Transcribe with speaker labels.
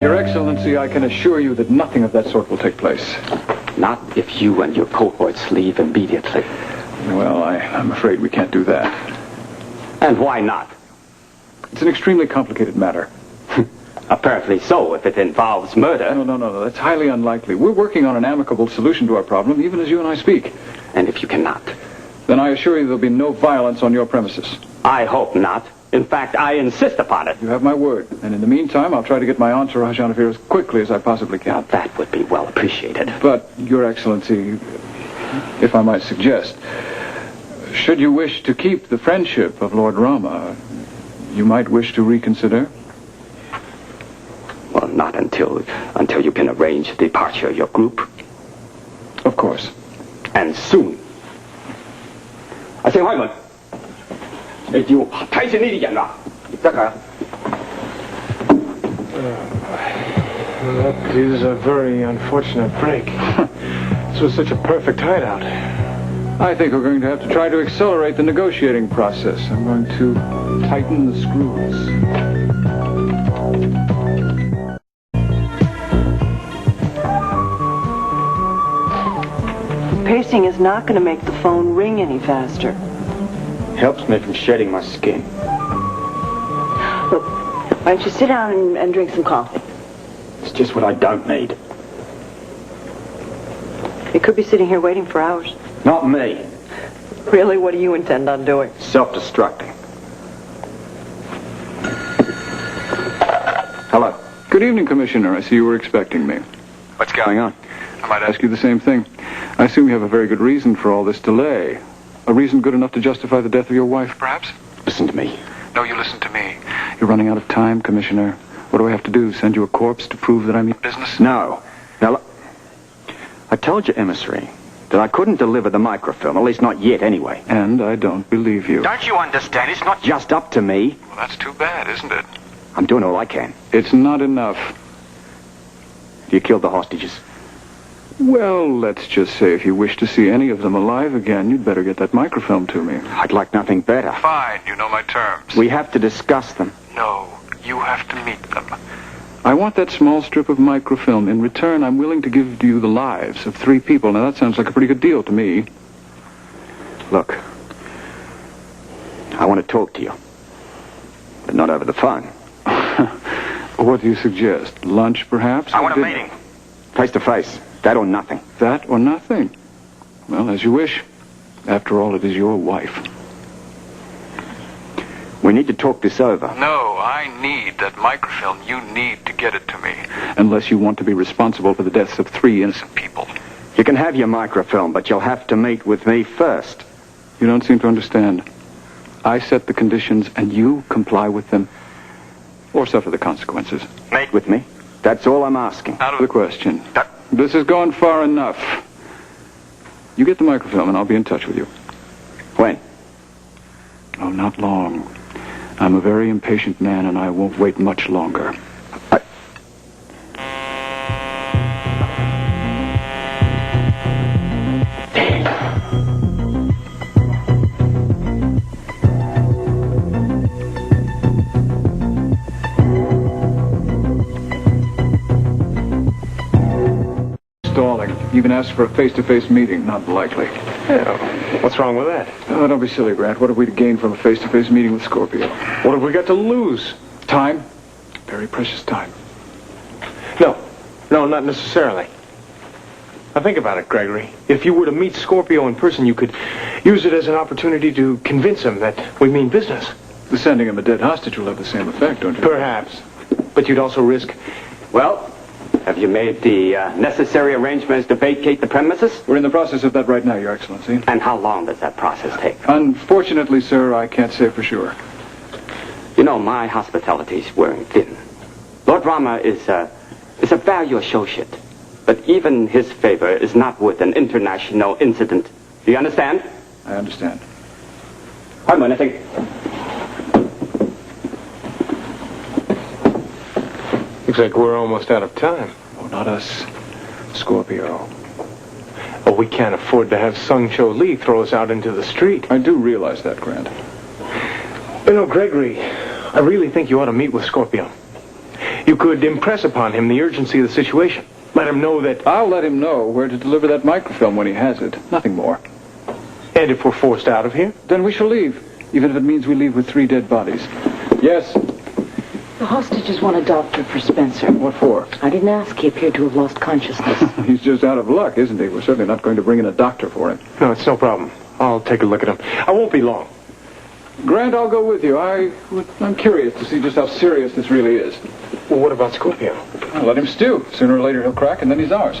Speaker 1: Your Excellency, I can assure you that nothing of that sort will take place.
Speaker 2: Not if you and your cohorts leave immediately.
Speaker 1: Well, I'm afraid we can't do that.
Speaker 2: And why not?
Speaker 1: It's an extremely complicated matter.
Speaker 2: Apparently so, if it involves murder.
Speaker 1: No. That's highly unlikely. We're working on an amicable solution to our problem, even as you and I speak.
Speaker 2: And if you cannot?
Speaker 1: Then I assure you there'll be no violence on your premises.
Speaker 2: I hope not. In fact, I insist upon it.
Speaker 1: You have my word. And in the meantime, I'll try to get my entourage out of here as quickly as I possibly can.
Speaker 2: Now, that would be well appreciated.
Speaker 1: But, Your Excellency, if I might suggest, should you wish to keep the friendship of Lord Rama, you might wish to reconsider?
Speaker 2: Well, not until you can arrange the departure of your group.
Speaker 1: Of course.
Speaker 2: And soon. I say, Hyman. These
Speaker 3: is a very unfortunate break. This was such a perfect hideout.
Speaker 1: I think we're going to have to try to accelerate the negotiating process. I'm going to tighten the screws.
Speaker 4: Pacing is not going to make the phone ring any faster.
Speaker 3: Helps me from shedding my skin.
Speaker 4: Look, why don't you sit down and drink some coffee?
Speaker 3: It's just what I don't need.
Speaker 4: You could be sitting here waiting for hours.
Speaker 3: Not me.
Speaker 4: Really, what do you intend on doing?
Speaker 3: Self-destructing. Hello.
Speaker 1: Good evening, Commissioner. I see you were expecting me.
Speaker 3: What's going on?
Speaker 1: I might ask you the same thing. I assume you have a very good reason for all this delay. A reason good enough to justify the death of your wife, perhaps?
Speaker 3: Listen to me.
Speaker 1: No, you listen to me. You're running out of time, Commissioner. What do I have to do? Send you a corpse to prove that I mean business?
Speaker 3: No. Now, look. I told your emissary that I couldn't deliver the microfilm, at least not yet anyway.
Speaker 1: And I don't believe you.
Speaker 3: Don't you understand? It's not just up to me.
Speaker 1: Well, that's too bad, isn't it?
Speaker 3: I'm doing all I can.
Speaker 1: It's not enough.
Speaker 3: You killed the hostages.
Speaker 1: Well, let's just say if you wish to see any of them alive again, you'd better get that microfilm to me.
Speaker 3: I'd like nothing better.
Speaker 1: Fine, you know my terms.
Speaker 3: We have to discuss them.
Speaker 1: No, you have to meet them. I want that small strip of microfilm. In return, I'm willing to give you the lives of 3 people. Now, that sounds like a pretty good deal to me.
Speaker 3: Look, I want to talk to you, but not over the phone.
Speaker 1: What do you suggest? Lunch, perhaps?
Speaker 3: I want a meeting. Face to face. That or nothing.
Speaker 1: That or nothing? Well, as you wish. After all, it is your wife.
Speaker 3: We need to talk this over.
Speaker 1: No, I need that microfilm. You need to get it to me. Unless you want to be responsible for the deaths of 3 innocent people.
Speaker 3: You can have your microfilm, but you'll have to meet with me first.
Speaker 1: You don't seem to understand. I set the conditions, and you comply with them. Or suffer the consequences.
Speaker 3: Meet with me. That's all I'm asking.
Speaker 1: Out of the question. This has gone far enough. You get the microfilm, and I'll be in touch with you.
Speaker 3: When?
Speaker 1: Oh, not long. I'm a very impatient man, and I won't wait much longer. Stalling. Even asked for a face-to-face meeting. Not likely.
Speaker 3: Yeah, what's wrong with that?
Speaker 1: Oh, don't be silly, Grant. What have we to gain from a face-to-face meeting with Scorpio?
Speaker 3: What have we got to lose?
Speaker 1: Time. Very precious time.
Speaker 3: No, not necessarily. Now think about it, Gregory. If you were to meet Scorpio in person, you could use it as an opportunity to convince him that we mean business.
Speaker 1: The sending him a dead hostage will have the same effect, don't you?
Speaker 3: Perhaps. But you'd also risk...
Speaker 2: Well, have you made the necessary arrangements to vacate the premises?
Speaker 1: We're in the process of that right now, Your Excellency.
Speaker 2: And how long does that process take?
Speaker 1: Unfortunately, sir, I can't say for sure.
Speaker 2: You know, my hospitality's wearing thin. Lord Rama is a valued associate. But even his favor is not worth an international incident. Do you understand?
Speaker 1: I understand.
Speaker 2: I'm going to think.
Speaker 3: Looks like we're almost out of time.
Speaker 1: Oh, not us. Scorpio.
Speaker 3: Oh, we can't afford to have Sung Cho Lee throw us out into the street.
Speaker 1: I do realize that, Grant.
Speaker 3: You know, Gregory, I really think you ought to meet with Scorpio. You could impress upon him the urgency of the situation. Let him know that...
Speaker 1: I'll let him know where to deliver that microfilm when he has it. Nothing more.
Speaker 3: And if we're forced out of here?
Speaker 1: Then we shall leave, even if it means we leave with 3 dead bodies. Yes?
Speaker 5: The hostages want a doctor for Spencer.
Speaker 1: What for?
Speaker 5: I didn't ask. He appeared to have lost consciousness.
Speaker 1: He's just out of luck, isn't he? We're certainly not going to bring in a doctor for him.
Speaker 3: No, it's no problem. I'll take a look at him. I won't be long.
Speaker 1: Grant, I'll go with you. I'm curious to see just how serious this really is.
Speaker 3: Well, what about Scorpio?
Speaker 1: I'll let him stew. Sooner or later he'll crack, and then he's ours.